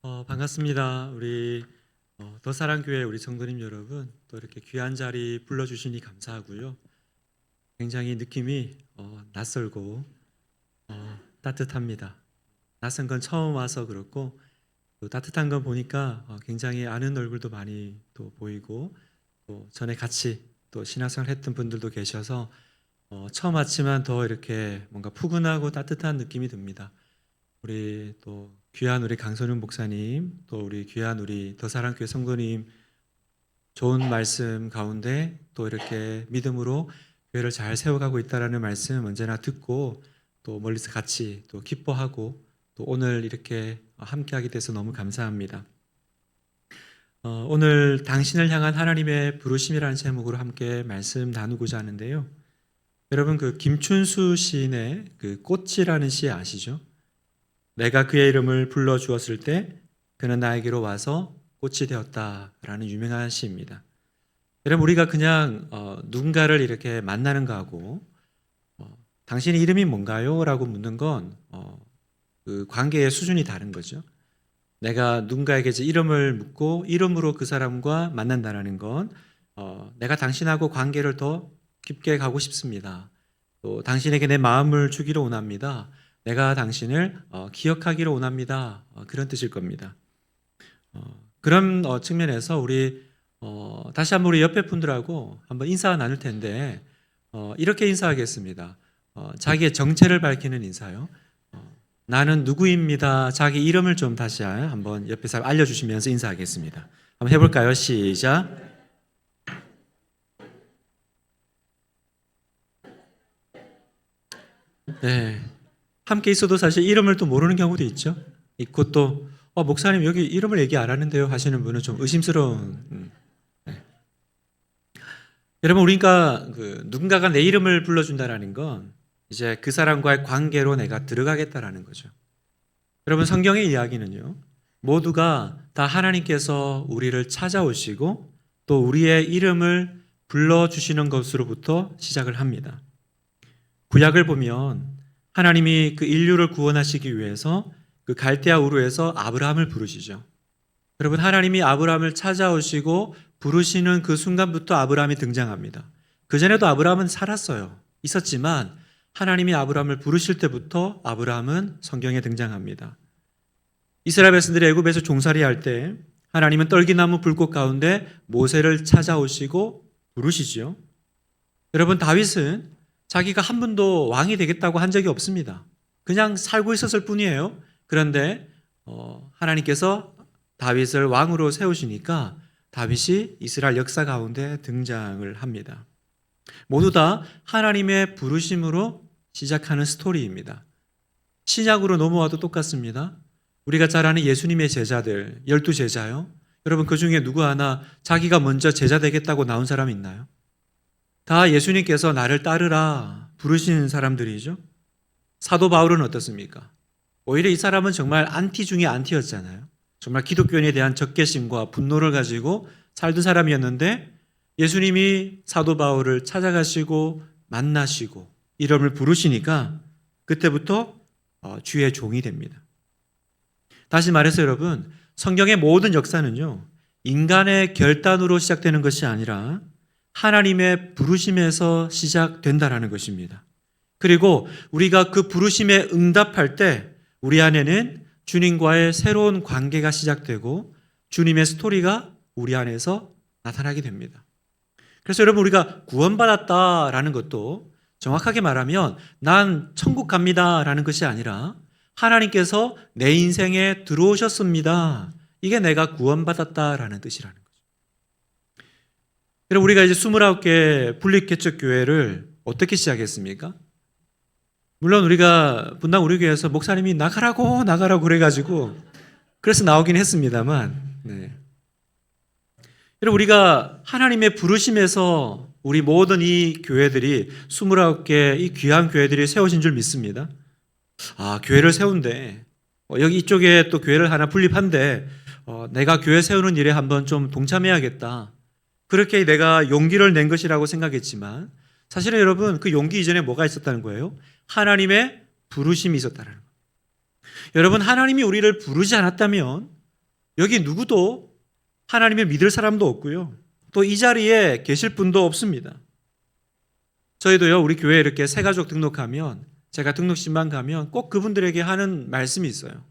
반갑습니다. 우리 더사랑교회 우리 성도님 여러분, 또 이렇게 귀한 자리 불러주시니 감사하고요. 굉장히 느낌이 낯설고 따뜻합니다. 낯선 건 처음 와서 그렇고, 또 따뜻한 건 보니까 굉장히 아는 얼굴도 많이 또 보이고, 또 전에 같이 또 신앙생활 했던 분들도 계셔서 처음 왔지만 더 이렇게 뭔가 푸근하고 따뜻한 느낌이 듭니다. 우리 또 귀한 우리 강선윤 목사님, 또 우리 귀한 우리 더사랑교회 성도님, 좋은 말씀 가운데 또 이렇게 믿음으로 교회를 잘 세워가고 있다라는 말씀 언제나 듣고, 또 멀리서 같이 또 기뻐하고, 또 오늘 이렇게 함께하게 돼서 너무 감사합니다. 오늘 당신을 향한 하나님의 부르심이라는 제목으로 함께 말씀 나누고자 하는데요. 여러분, 그 김춘수 시인의 그 꽃이라는 시 아시죠? 내가 그의 이름을 불러 주었을 때 그는 나에게로 와서 꽃이 되었다라는 유명한 시입니다. 여러분, 우리가 그냥 누군가를 이렇게 만나는 거하고 당신의 이름이 뭔가요? 라고 묻는 건 그 관계의 수준이 다른 거죠. 내가 누군가에게 이름을 묻고 이름으로 그 사람과 만난다는 건 내가 당신하고 관계를 더 깊게 가고 싶습니다. 또 당신에게 내 마음을 주기로 원합니다. 내가 당신을 기억하기를 원합니다. 그런 뜻일 겁니다. 그런 측면에서 우리 다시 한번 우리 옆에 분들하고 한번 인사 나눌 텐데 이렇게 인사하겠습니다. 자기의 정체를 밝히는 인사요. 나는 누구입니다. 자기 이름을 좀 다시 한번 옆에 사람 알려주시면서 인사하겠습니다. 한번 해볼까요? 시작. 네. 함께 있어도 사실 이름을 또 모르는 경우도 있죠. 있고 또 목사님 여기 이름을 얘기 안 하는데요 하시는 분은 좀 의심스러운. 네. 여러분, 우리가 누군가가 내 이름을 불러준다라는 건 이제 그 사람과의 관계로 내가 들어가겠다라는 거죠. 여러분, 성경의 이야기는요, 모두가 다 하나님께서 우리를 찾아오시고 또 우리의 이름을 불러주시는 것으로부터 시작을 합니다. 구약을 보면 하나님이 그 인류를 구원하시기 위해서 그 갈대아 우르에서 아브라함을 부르시죠. 여러분, 하나님이 아브라함을 찾아오시고 부르시는 그 순간부터 아브라함이 등장합니다. 그전에도 아브라함은 살았어요. 있었지만 하나님이 아브라함을 부르실 때부터 아브라함은 성경에 등장합니다. 이스라엘 백성들이 애굽에서 종살이 할 때 하나님은 떨기나무 불꽃 가운데 모세를 찾아오시고 부르시죠. 여러분, 다윗은 자기가 한 번도 왕이 되겠다고 한 적이 없습니다. 그냥 살고 있었을 뿐이에요. 그런데 하나님께서 다윗을 왕으로 세우시니까 다윗이 이스라엘 역사 가운데 등장을 합니다. 모두 다 하나님의 부르심으로 시작하는 스토리입니다. 신약으로 넘어와도 똑같습니다. 우리가 잘 아는 예수님의 제자들, 12제자요. 여러분, 그 중에 누구 하나 자기가 먼저 제자 되겠다고 나온 사람이 있나요? 다 예수님께서 나를 따르라 부르시는 사람들이죠. 사도 바울은 어떻습니까? 오히려 이 사람은 정말 안티 중에 안티였잖아요. 정말 기독교인에 대한 적개심과 분노를 가지고 살던 사람이었는데 예수님이 사도 바울을 찾아가시고 만나시고 이름을 부르시니까 그때부터 주의 종이 됩니다. 다시 말해서 여러분, 성경의 모든 역사는요, 인간의 결단으로 시작되는 것이 아니라 하나님의 부르심에서 시작된다라는 것입니다. 그리고 우리가 그 부르심에 응답할 때 우리 안에는 주님과의 새로운 관계가 시작되고 주님의 스토리가 우리 안에서 나타나게 됩니다. 그래서 여러분, 우리가 구원받았다라는 것도 정확하게 말하면 난 천국 갑니다라는 것이 아니라 하나님께서 내 인생에 들어오셨습니다. 이게 내가 구원받았다라는 뜻이라는 거죠. 여러분, 우리가 이제 29개 분립개척교회를 어떻게 시작했습니까? 물론 우리가 분당 우리 교회에서 목사님이 나가라고 그래가지고 그래서 나오긴 했습니다만, 네. 여러분, 우리가 하나님의 부르심에서 우리 모든 이 교회들이 29개 이 귀한 교회들이 세워진 줄 믿습니다. 교회를 세운대. 여기 이쪽에 또 교회를 하나 분립한데 내가 교회 세우는 일에 한번 좀 동참해야겠다. 그렇게 내가 용기를 낸 것이라고 생각했지만 사실은 여러분, 그 용기 이전에 뭐가 있었다는 거예요? 하나님의 부르심이 있었다는 거예요. 여러분, 하나님이 우리를 부르지 않았다면 여기 누구도 하나님을 믿을 사람도 없고요. 또 이 자리에 계실 분도 없습니다. 저희도요, 우리 교회에 이렇게 새가족 등록하면, 제가 등록신방 가면 꼭 그분들에게 하는 말씀이 있어요.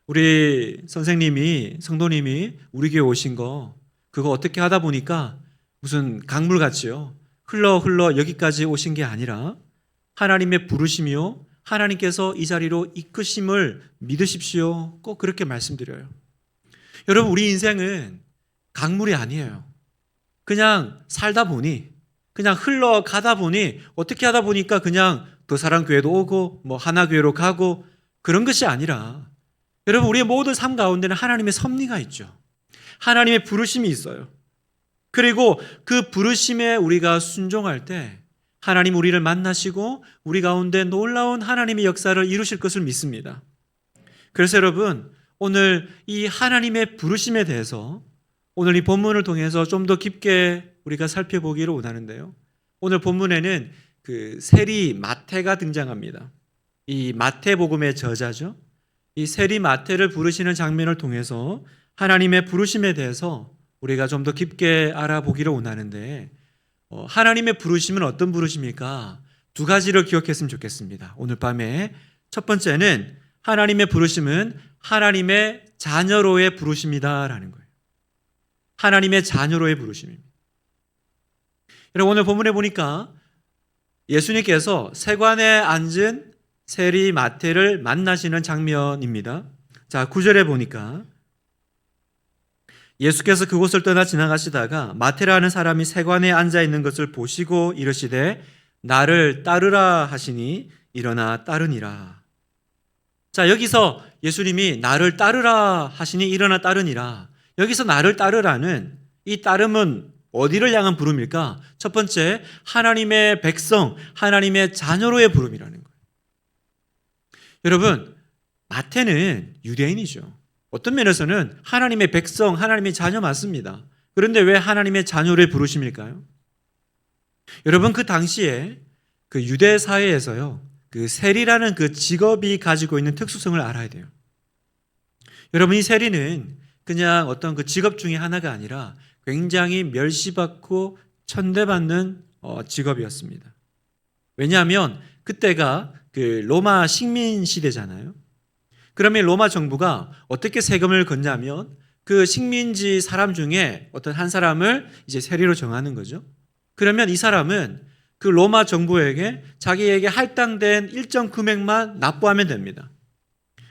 우리 선생님이, 성도님이 우리 교회 오신 거, 그거 어떻게 하다 보니까 무슨 강물같이요, 흘러 여기까지 오신 게 아니라 하나님의 부르심이요, 하나님께서 이 자리로 이끄심을 믿으십시오. 꼭 그렇게 말씀드려요. 여러분, 우리 인생은 강물이 아니에요. 그냥 살다 보니, 그냥 흘러가다 보니, 어떻게 하다 보니까 그냥 더사랑교회도 오고 뭐 하나교회로 가고 그런 것이 아니라, 여러분, 우리의 모든 삶 가운데는 하나님의 섭리가 있죠. 하나님의 부르심이 있어요. 그리고 그 부르심에 우리가 순종할 때 하나님 우리를 만나시고 우리 가운데 놀라운 하나님의 역사를 이루실 것을 믿습니다. 그래서 여러분, 오늘 이 하나님의 부르심에 대해서 오늘 이 본문을 통해서 좀 더 깊게 우리가 살펴보기를 원하는데요. 오늘 본문에는 그 세리 마태가 등장합니다. 이 마태복음의 저자죠. 이 세리 마태를 부르시는 장면을 통해서 하나님의 부르심에 대해서 우리가 좀 더 깊게 알아보기를 원하는데, 하나님의 부르심은 어떤 부르심일까? 두 가지를 기억했으면 좋겠습니다. 오늘 밤에 첫 번째는 하나님의 부르심은 하나님의 자녀로의 부르심이다라는 거예요. 하나님의 자녀로의 부르심입니다. 여러분, 오늘 본문에 보니까 예수님께서 세관에 앉은 세리 마태를 만나시는 장면입니다. 자, 9절에 보니까 예수께서 그곳을 떠나 지나가시다가 마태라는 사람이 세관에 앉아 있는 것을 보시고 이르시되 나를 따르라 하시니 일어나 따르니라. 자, 여기서 예수님이 나를 따르라 하시니 일어나 따르니라. 여기서 나를 따르라는 이 따름은 어디를 향한 부름일까? 첫 번째, 하나님의 백성, 하나님의 자녀로의 부름이라는 거예요. 여러분, 마태는 유대인이죠. 어떤 면에서는 하나님의 백성, 하나님의 자녀 맞습니다. 그런데 왜 하나님의 자녀로의 부르심일까요? 여러분, 그 당시에 그 유대 사회에서요, 그 세리라는 그 직업이 가지고 있는 특수성을 알아야 돼요. 여러분, 이 세리는 그냥 어떤 그 직업 중에 하나가 아니라 굉장히 멸시받고 천대받는 직업이었습니다. 왜냐하면 그때가 그 로마 식민 시대잖아요. 그러면 로마 정부가 어떻게 세금을 걷냐면 그 식민지 사람 중에 어떤 한 사람을 이제 세리로 정하는 거죠. 그러면 이 사람은 그 로마 정부에게 자기에게 할당된 일정 금액만 납부하면 됩니다.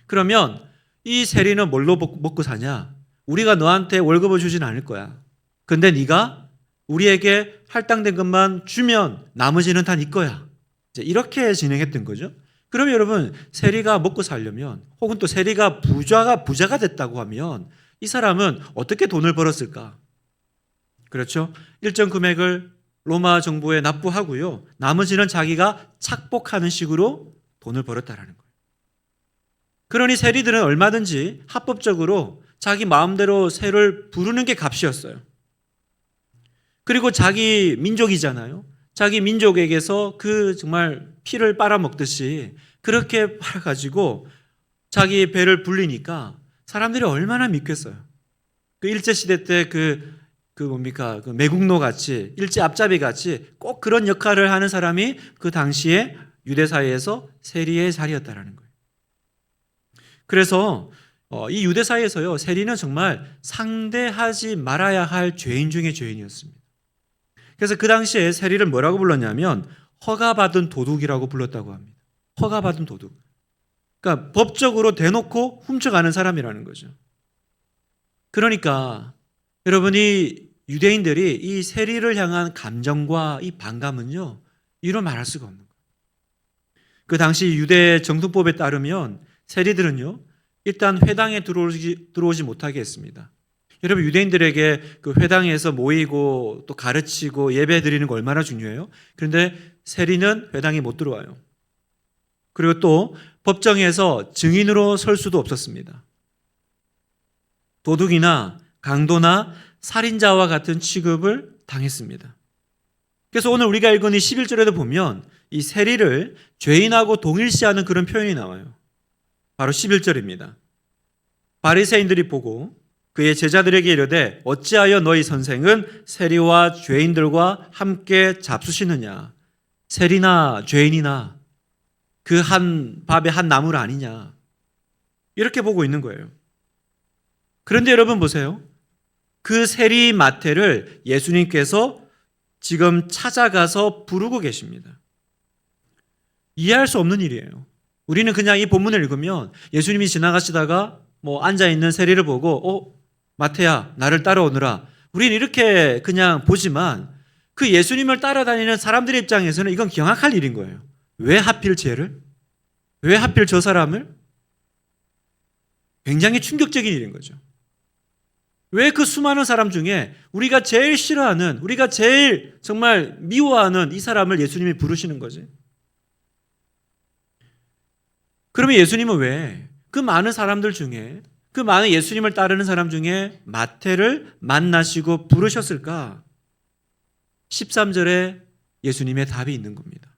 그러면 이 세리는 뭘로 먹고 사냐? 우리가 너한테 월급을 주진 않을 거야. 근데 네가 우리에게 할당된 것만 주면 나머지는 다 네 거야. 이제 이렇게 진행했던 거죠. 그러면 여러분, 세리가 먹고 살려면, 혹은 또 세리가 부자가 됐다고 하면 이 사람은 어떻게 돈을 벌었을까? 그렇죠? 일정 금액을 로마 정부에 납부하고요, 나머지는 자기가 착복하는 식으로 돈을 벌었다라는 거예요. 그러니 세리들은 얼마든지 합법적으로 자기 마음대로 세를 부르는 게 값이었어요. 그리고 자기 민족이잖아요. 자기 민족에게서 그 정말 피를 빨아먹듯이 그렇게 빨아가지고 자기 배를 불리니까 사람들이 얼마나 믿겠어요. 그 일제시대 때 그 매국노 같이, 일제 앞잡이 같이 꼭 그런 역할을 하는 사람이 그 당시에 유대사회에서 세리의 자리였다라는 거예요. 그래서 이 유대사회에서요, 세리는 정말 상대하지 말아야 할 죄인 중에 죄인이었습니다. 그래서 그 당시에 세리를 뭐라고 불렀냐면 허가받은 도둑이라고 불렀다고 합니다. 허가받은 도둑. 그러니까 법적으로 대놓고 훔쳐가는 사람이라는 거죠. 그러니까 여러분이 유대인들이 이 세리를 향한 감정과 이 반감은요, 이루 말할 수가 없는 거예요. 그 당시 유대 정통법에 따르면 세리들은요, 일단 회당에 들어오지 못하게 했습니다. 여러분, 유대인들에게 그 회당에서 모이고 또 가르치고 예배 드리는 거 얼마나 중요해요? 그런데 세리는 회당에 못 들어와요. 그리고 또 법정에서 증인으로 설 수도 없었습니다. 도둑이나 강도나 살인자와 같은 취급을 당했습니다. 그래서 오늘 우리가 읽은 이 11절에도 보면 이 세리를 죄인하고 동일시하는 그런 표현이 나와요. 바로 11절입니다. 바리새인들이 보고 그의 제자들에게 이르되 어찌하여 너희 선생은 세리와 죄인들과 함께 잡수시느냐. 세리나 죄인이나 그 한 밥의 한 나물 아니냐. 이렇게 보고 있는 거예요. 그런데 여러분 보세요. 그 세리 마태를 예수님께서 지금 찾아가서 부르고 계십니다. 이해할 수 없는 일이에요. 우리는 그냥 이 본문을 읽으면 예수님이 지나가시다가 앉아있는 세리를 보고 마태야 나를 따라오너라. 우리는 이렇게 그냥 보지만 그 예수님을 따라다니는 사람들의 입장에서는 이건 경악할 일인 거예요. 왜 하필 쟤를? 왜 하필 저 사람을? 굉장히 충격적인 일인 거죠. 왜 그 수많은 사람 중에 우리가 제일 싫어하는, 우리가 제일 정말 미워하는 이 사람을 예수님이 부르시는 거지? 그러면 예수님은 왜 그 많은 사람들 중에, 그 많은 예수님을 따르는 사람 중에 마태를 만나시고 부르셨을까? 13절에 예수님의 답이 있는 겁니다.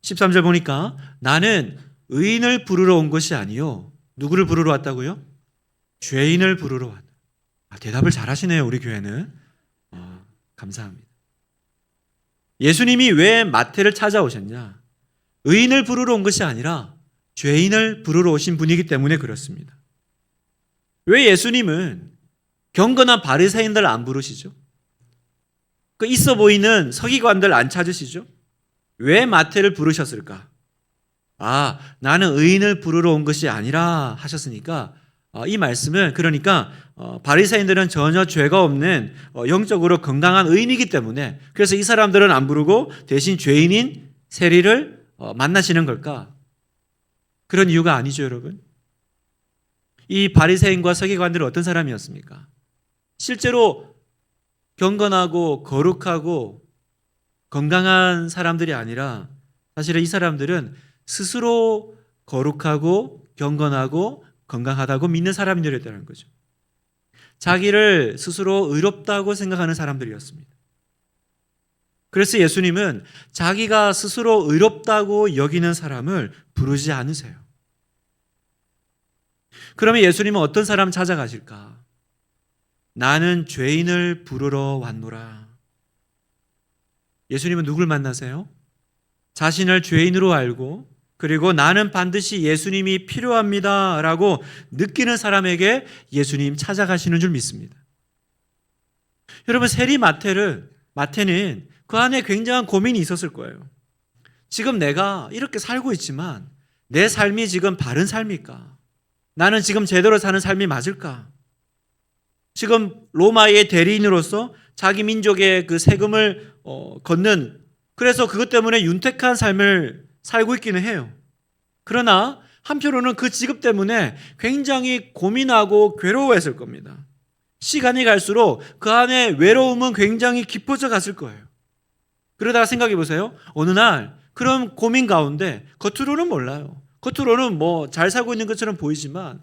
13절 보니까 나는 의인을 부르러 온 것이 아니요. 누구를 부르러 왔다고요? 죄인을 부르러 왔다. 대답을 잘하시네요, 우리 교회는. 감사합니다. 예수님이 왜 마태를 찾아오셨냐? 의인을 부르러 온 것이 아니라 죄인을 부르러 오신 분이기 때문에 그렇습니다. 왜 예수님은 경건한 바리새인들 안 부르시죠? 그 있어 보이는 서기관들 안 찾으시죠? 왜 마태를 부르셨을까? 나는 의인을 부르러 온 것이 아니라 하셨으니까 이 말씀은 그러니까 바리새인들은 전혀 죄가 없는 영적으로 건강한 의인이기 때문에 그래서 이 사람들은 안 부르고 대신 죄인인 세리를 만나시는 걸까? 그런 이유가 아니죠, 여러분. 이 바리새인과 서기관들은 어떤 사람이었습니까? 실제로 경건하고 거룩하고 건강한 사람들이 아니라 사실은 이 사람들은 스스로 거룩하고 경건하고 건강하다고 믿는 사람들이었다는 거죠. 자기를 스스로 의롭다고 생각하는 사람들이었습니다. 그래서 예수님은 자기가 스스로 의롭다고 여기는 사람을 부르지 않으세요. 그러면 예수님은 어떤 사람 찾아가실까? 나는 죄인을 부르러 왔노라. 예수님은 누굴 만나세요? 자신을 죄인으로 알고 그리고 나는 반드시 예수님이 필요합니다 라고 느끼는 사람에게 예수님 찾아가시는 줄 믿습니다. 여러분, 세리 마태는 그 안에 굉장한 고민이 있었을 거예요. 지금 내가 이렇게 살고 있지만 내 삶이 지금 바른 삶일까? 나는 지금 제대로 사는 삶이 맞을까? 지금 로마의 대리인으로서 자기 민족의 그 세금을 걷는, 그래서 그것 때문에 윤택한 삶을 살고 있기는 해요. 그러나 한편으로는 그 직업 때문에 굉장히 고민하고 괴로워했을 겁니다. 시간이 갈수록 그 안에 외로움은 굉장히 깊어져 갔을 거예요. 그러다가 생각해 보세요. 어느 날 그런 고민 가운데 겉으로는 몰라요. 겉으로는 잘 살고 있는 것처럼 보이지만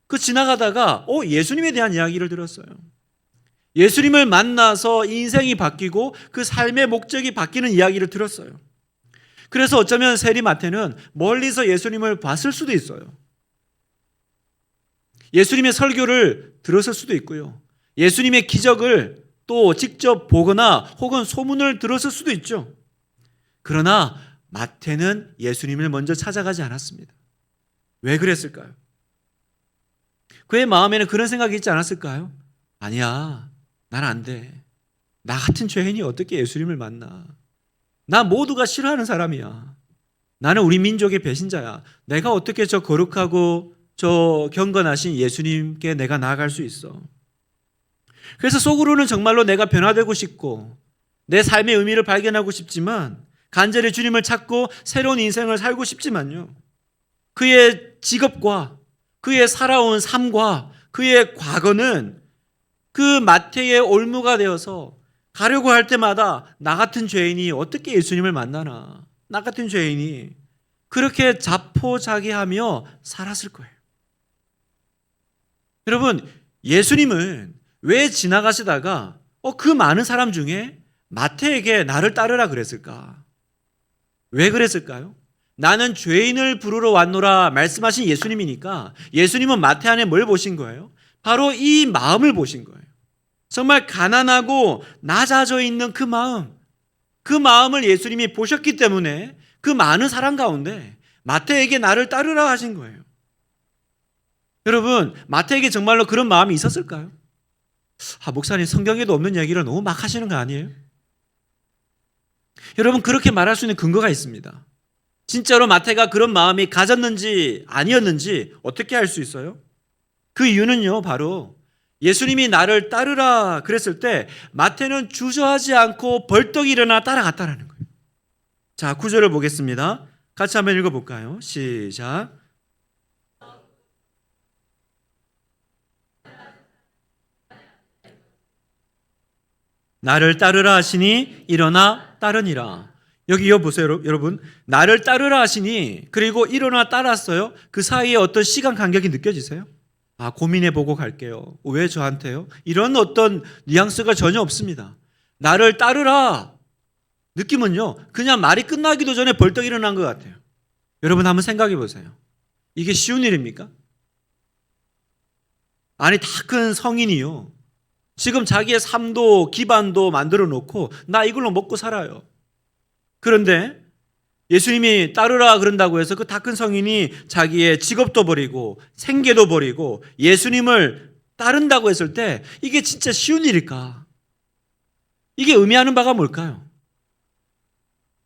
그 지나가다가 예수님에 대한 이야기를 들었어요. 예수님을 만나서 인생이 바뀌고 그 삶의 목적이 바뀌는 이야기를 들었어요. 그래서 어쩌면 세리 마태는 멀리서 예수님을 봤을 수도 있어요. 예수님의 설교를 들었을 수도 있고요. 예수님의 기적을 또 직접 보거나 혹은 소문을 들었을 수도 있죠. 그러나 마태는 예수님을 먼저 찾아가지 않았습니다. 왜 그랬을까요? 그의 마음에는 그런 생각이 있지 않았을까요? 아니야, 난 안 돼. 나 같은 죄인이 어떻게 예수님을 만나? 나 모두가 싫어하는 사람이야. 나는 우리 민족의 배신자야. 내가 어떻게 저 거룩하고 저 경건하신 예수님께 내가 나아갈 수 있어? 그래서 속으로는 정말로 내가 변화되고 싶고 내 삶의 의미를 발견하고 싶지만 간절히 주님을 찾고 새로운 인생을 살고 싶지만요. 그의 직업과 그의 살아온 삶과 그의 과거는 그 마태의 올무가 되어서 가려고 할 때마다 나 같은 죄인이 어떻게 예수님을 만나나, 나 같은 죄인이 그렇게 자포자기하며 살았을 거예요. 여러분, 예수님은 왜 지나가시다가 그 많은 사람 중에 마태에게 나를 따르라 그랬을까? 왜 그랬을까요? 나는 죄인을 부르러 왔노라 말씀하신 예수님이니까 예수님은 마태 안에 뭘 보신 거예요? 바로 이 마음을 보신 거예요. 정말 가난하고 낮아져 있는 그 마음, 그 마음을 예수님이 보셨기 때문에 그 많은 사람 가운데 마태에게 나를 따르라 하신 거예요. 여러분, 마태에게 정말로 그런 마음이 있었을까요? 목사님, 성경에도 없는 얘기를 너무 막 하시는 거 아니에요? 여러분, 그렇게 말할 수 있는 근거가 있습니다. 진짜로 마태가 그런 마음이 가졌는지 아니었는지 어떻게 알 수 있어요? 그 이유는요, 바로 예수님이 나를 따르라 그랬을 때 마태는 주저하지 않고 벌떡 일어나 따라갔다라는 거예요. 자, 9절을 보겠습니다. 같이 한번 읽어볼까요? 시작. 나를 따르라 하시니 일어나 따르니라. 여기요 보세요, 여러분. 나를 따르라 하시니 그리고 일어나 따랐어요. 그 사이에 어떤 시간 간격이 느껴지세요? 고민해보고 갈게요. 왜 저한테요? 이런 어떤 뉘앙스가 전혀 없습니다. 나를 따르라. 느낌은요, 그냥 말이 끝나기도 전에 벌떡 일어난 것 같아요. 여러분 한번 생각해 보세요. 이게 쉬운 일입니까? 아니, 다 큰 성인이요. 지금 자기의 삶도 기반도 만들어 놓고 나 이걸로 먹고 살아요. 그런데 예수님이 따르라 그런다고 해서 그 다 큰 성인이 자기의 직업도 버리고 생계도 버리고 예수님을 따른다고 했을 때 이게 진짜 쉬운 일일까? 이게 의미하는 바가 뭘까요?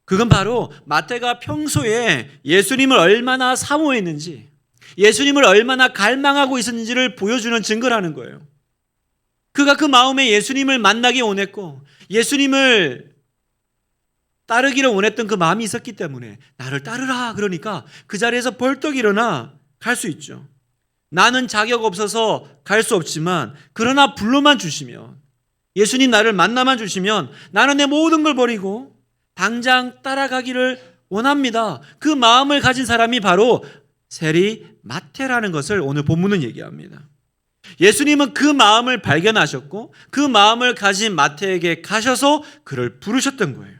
그건 바로 마태가 평소에 예수님을 얼마나 사모했는지, 예수님을 얼마나 갈망하고 있었는지를 보여주는 증거라는 거예요. 그가 그 마음에 예수님을 만나기 원했고 예수님을 따르기를 원했던 그 마음이 있었기 때문에 나를 따르라 그러니까 그 자리에서 벌떡 일어나 갈 수 있죠. 나는 자격 없어서 갈 수 없지만 그러나 불러만 주시면, 예수님 나를 만나만 주시면 나는 내 모든 걸 버리고 당장 따라가기를 원합니다. 그 마음을 가진 사람이 바로 세리 마태라는 것을 오늘 본문은 얘기합니다. 예수님은 그 마음을 발견하셨고 그 마음을 가진 마태에게 가셔서 그를 부르셨던 거예요.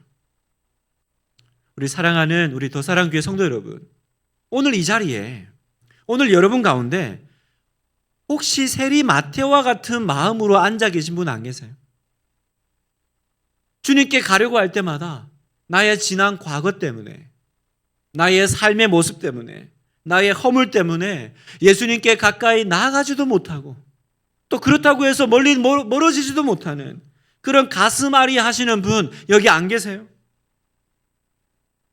우리 사랑하는 우리 더사랑교회 성도 여러분, 오늘 이 자리에, 오늘 여러분 가운데 혹시 세리 마태와 같은 마음으로 앉아 계신 분 안 계세요? 주님께 가려고 할 때마다 나의 지난 과거 때문에, 나의 삶의 모습 때문에, 나의 허물 때문에 예수님께 가까이 나아가지도 못하고 또 그렇다고 해서 멀리 멀어지지도 못하는 그런 가슴앓이 하시는 분 여기 안 계세요?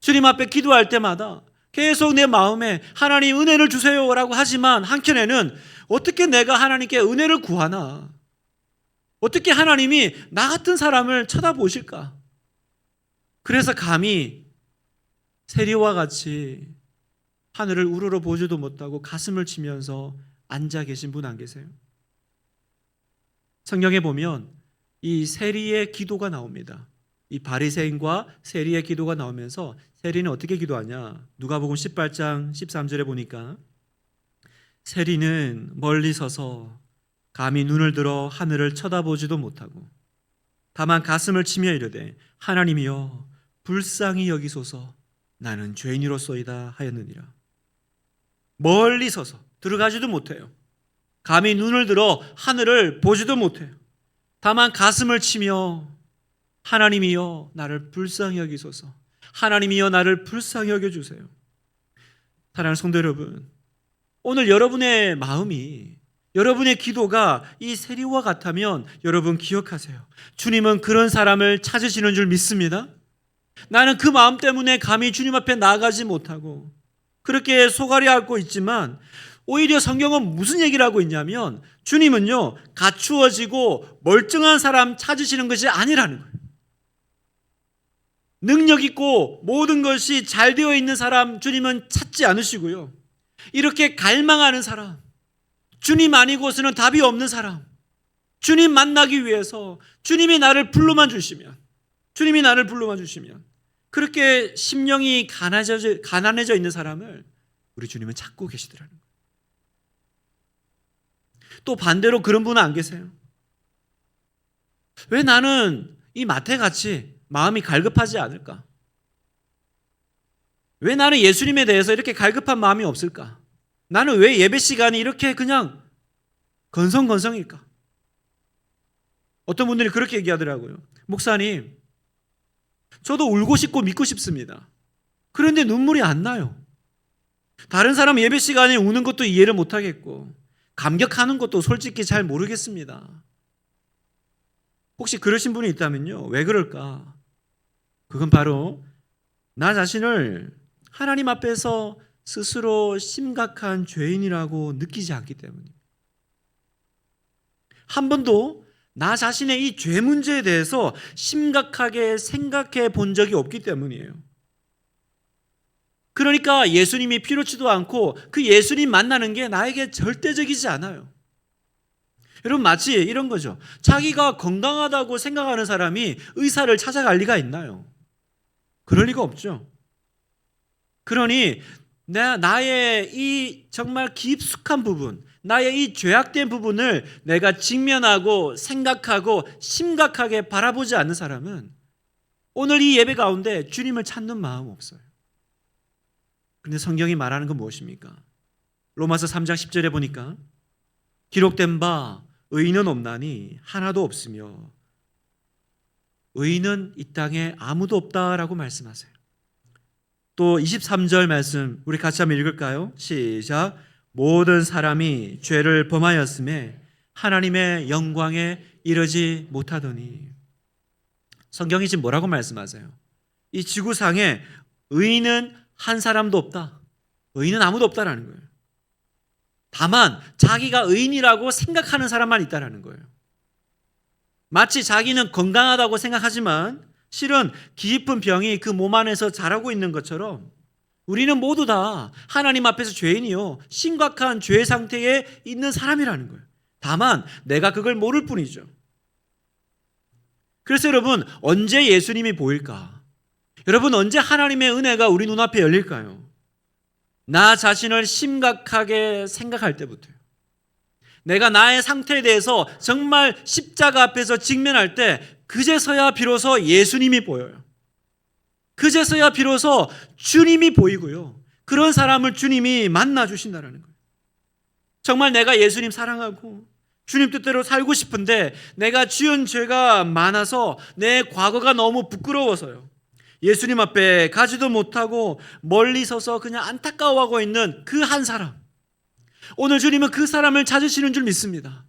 주님 앞에 기도할 때마다 계속 내 마음에 하나님 은혜를 주세요라고 하지만 한켠에는 어떻게 내가 하나님께 은혜를 구하나? 어떻게 하나님이 나 같은 사람을 쳐다보실까? 그래서 감히 세리와 같이 하늘을 우러러 보지도 못하고 가슴을 치면서 앉아 계신 분 안 계세요? 성경에 보면 이 세리의 기도가 나옵니다. 이 바리새인과 세리의 기도가 나오면서 세리는 어떻게 기도하냐? 누가복음 18장 13절에 보니까 세리는 멀리 서서 감히 눈을 들어 하늘을 쳐다보지도 못하고 다만 가슴을 치며 이르되 하나님이여 불쌍히 여기소서 나는 죄인이로소이다 하였느니라. 멀리 서서 들어가지도 못해요. 감히 눈을 들어 하늘을 보지도 못해요. 다만 가슴을 치며 하나님이여 나를 불쌍히 여기소서, 하나님이여 나를 불쌍히 여겨주세요. 사랑하는 성도 여러분, 오늘 여러분의 마음이, 여러분의 기도가 이 세리와 같다면 여러분 기억하세요. 주님은 그런 사람을 찾으시는 줄 믿습니다. 나는 그 마음 때문에 감히 주님 앞에 나아가지 못하고 그렇게 소갈이 앓고 있지만 오히려 성경은 무슨 얘기를 하고 있냐면 주님은요 갖추어지고 멀쩡한 사람 찾으시는 것이 아니라는 거예요. 능력 있고 모든 것이 잘 되어 있는 사람 주님은 찾지 않으시고요, 이렇게 갈망하는 사람, 주님 아니고서는 답이 없는 사람, 주님 만나기 위해서 주님이 나를 불러만 주시면, 주님이 나를 불러만 주시면 그렇게 심령이 가난해져 있는 사람을 우리 주님은 찾고 계시더라는 거예요. 또 반대로 그런 분은 안 계세요? 왜 나는 이 마태같이 마음이 갈급하지 않을까? 왜 나는 예수님에 대해서 이렇게 갈급한 마음이 없을까? 나는 왜 예배 시간이 이렇게 그냥 건성건성일까? 어떤 분들이 그렇게 얘기하더라고요. 목사님, 저도 울고 싶고 믿고 싶습니다. 그런데 눈물이 안 나요. 다른 사람 예배 시간에 우는 것도 이해를 못하겠고 감격하는 것도 솔직히 잘 모르겠습니다. 혹시 그러신 분이 있다면요, 왜 그럴까? 그건 바로 나 자신을 하나님 앞에서 스스로 심각한 죄인이라고 느끼지 않기 때문입니다. 한 번도 나 자신의 이 죄 문제에 대해서 심각하게 생각해 본 적이 없기 때문이에요. 그러니까 예수님이 필요치도 않고 그 예수님 만나는 게 나에게 절대적이지 않아요. 여러분, 마치 이런 거죠. 자기가 건강하다고 생각하는 사람이 의사를 찾아갈 리가 있나요? 그럴 리가 없죠. 그러니 나의 이 정말 깊숙한 부분, 나의 이 죄악된 부분을 내가 직면하고 생각하고 심각하게 바라보지 않는 사람은 오늘 이 예배 가운데 주님을 찾는 마음 없어요. 그런데 성경이 말하는 건 무엇입니까? 로마서 3장 10절에 보니까 기록된 바 의인은 없나니 하나도 없으며 의인은 이 땅에 아무도 없다라고 말씀하세요. 또 23절 말씀 우리 같이 한번 읽을까요? 시작. 모든 사람이 죄를 범하였음에 하나님의 영광에 이르지 못하더니. 성경이 지금 뭐라고 말씀하세요? 이 지구상에 의인은 한 사람도 없다. 의인은 아무도 없다라는 거예요. 다만 자기가 의인이라고 생각하는 사람만 있다라는 거예요. 마치 자기는 건강하다고 생각하지만 실은 깊은 병이 그 몸 안에서 자라고 있는 것처럼 우리는 모두 다 하나님 앞에서 죄인이요, 심각한 죄 상태에 있는 사람이라는 거예요. 다만 내가 그걸 모를 뿐이죠. 그래서 여러분, 언제 예수님이 보일까? 여러분, 언제 하나님의 은혜가 우리 눈앞에 열릴까요? 나 자신을 심각하게 생각할 때부터요. 내가 나의 상태에 대해서 정말 십자가 앞에서 직면할 때 그제서야 비로소 예수님이 보여요. 그제서야 비로소 주님이 보이고요. 그런 사람을 주님이 만나 주신다는 거예요. 정말 내가 예수님 사랑하고 주님 뜻대로 살고 싶은데 내가 지은 죄가 많아서 내 과거가 너무 부끄러워서요, 예수님 앞에 가지도 못하고 멀리 서서 그냥 안타까워하고 있는 그 한 사람, 오늘 주님은 그 사람을 찾으시는 줄 믿습니다.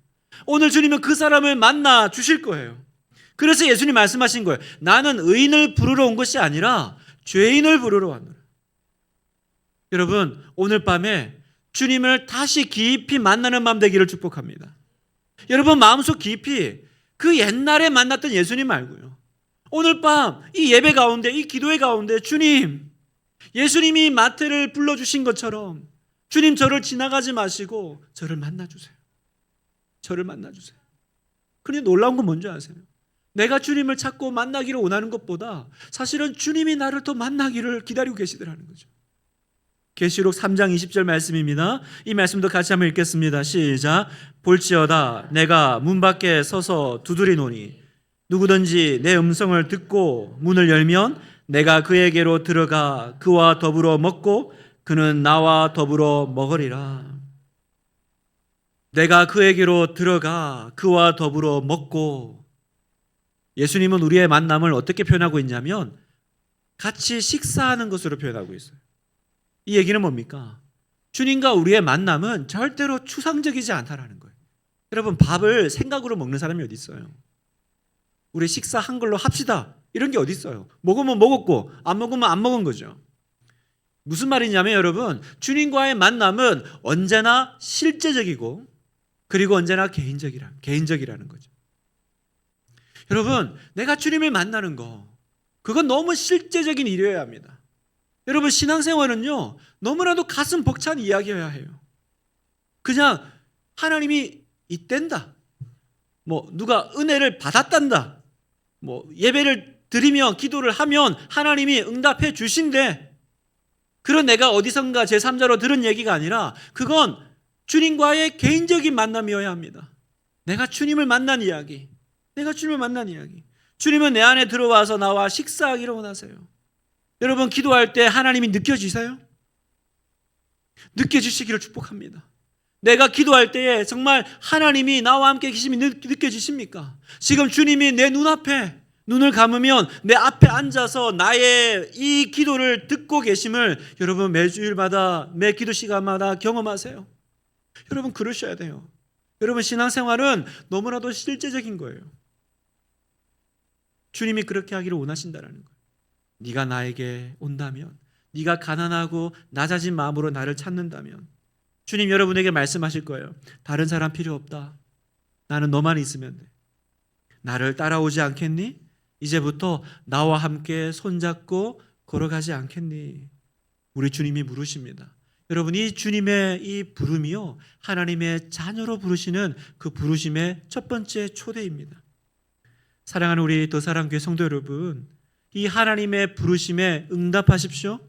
오늘 주님은 그 사람을 만나 주실 거예요. 그래서 예수님 말씀하신 거예요. 나는 의인을 부르러 온 것이 아니라 죄인을 부르러 왔노라. 여러분, 오늘 밤에 주님을 다시 깊이 만나는 밤 되기를 축복합니다. 여러분, 마음속 깊이 그 옛날에 만났던 예수님 말고요, 오늘 밤 이 예배 가운데, 이 기도회 가운데 주님, 예수님이 마태를 불러주신 것처럼 주님, 저를 지나가지 마시고 저를 만나주세요. 저를 만나주세요. 그런데 놀라운 건 뭔지 아세요? 내가 주님을 찾고 만나기를 원하는 것보다 사실은 주님이 나를 더 만나기를 기다리고 계시더라는 거죠. 계시록 3장 20절 말씀입니다. 이 말씀도 같이 한번 읽겠습니다. 시작. 볼지어다 내가 문 밖에 서서 두드리노니 누구든지 내 음성을 듣고 문을 열면 내가 그에게로 들어가 그와 더불어 먹고 그는 나와 더불어 먹으리라. 내가 그에게로 들어가 그와 더불어 먹고. 예수님은 우리의 만남을 어떻게 표현하고 있냐면 같이 식사하는 것으로 표현하고 있어요. 이 얘기는 뭡니까? 주님과 우리의 만남은 절대로 추상적이지 않다라는 거예요. 여러분, 밥을 생각으로 먹는 사람이 어디 있어요? 우리 식사 한글로 합시다, 이런 게 어디 있어요? 먹으면 먹었고 안 먹으면 안 먹은 거죠. 무슨 말이냐면 여러분, 주님과의 만남은 언제나 실제적이고 그리고 언제나 개인적이라는 거죠. 여러분, 내가 주님을 만나는 거, 그건 너무 실제적인 일이어야 합니다. 여러분, 신앙생활은요, 너무나도 가슴 벅찬 이야기여야 해요. 그냥 하나님이 있댄다, 누가 은혜를 받았단다, 예배를 드리며 기도를 하면 하나님이 응답해 주신대, 그런 내가 어디선가 제3자로 들은 얘기가 아니라 그건 주님과의 개인적인 만남이어야 합니다. 내가 주님을 만난 이야기, 주님은 내 안에 들어와서 나와 식사하기를 원하세요. 여러분, 기도할 때 하나님이 느껴지세요? 느껴지시기를 축복합니다. 내가 기도할 때에 정말 하나님이 나와 함께 계심이 느껴지십니까? 지금 주님이 내 눈앞에 눈을 감으면 내 앞에 앉아서 나의 이 기도를 듣고 계심을 여러분 매주일마다 매 기도 시간마다 경험하세요. 여러분 그러셔야 돼요. 여러분 신앙생활은 너무나도 실제적인 거예요. 주님이 그렇게 하기를 원하신다라는 거예요. 네가 나에게 온다면, 네가 가난하고 낮아진 마음으로 나를 찾는다면 주님 여러분에게 말씀하실 거예요. 다른 사람 필요 없다. 나는 너만 있으면 돼. 나를 따라오지 않겠니? 이제부터 나와 함께 손잡고 걸어가지 않겠니? 우리 주님이 물으십니다. 여러분 이 주님의 이 부름이요 하나님의 자녀로 부르시는 그 부르심의 첫 번째 초대입니다. 사랑하는 우리 더사랑교회 성도 여러분, 이 하나님의 부르심에 응답하십시오.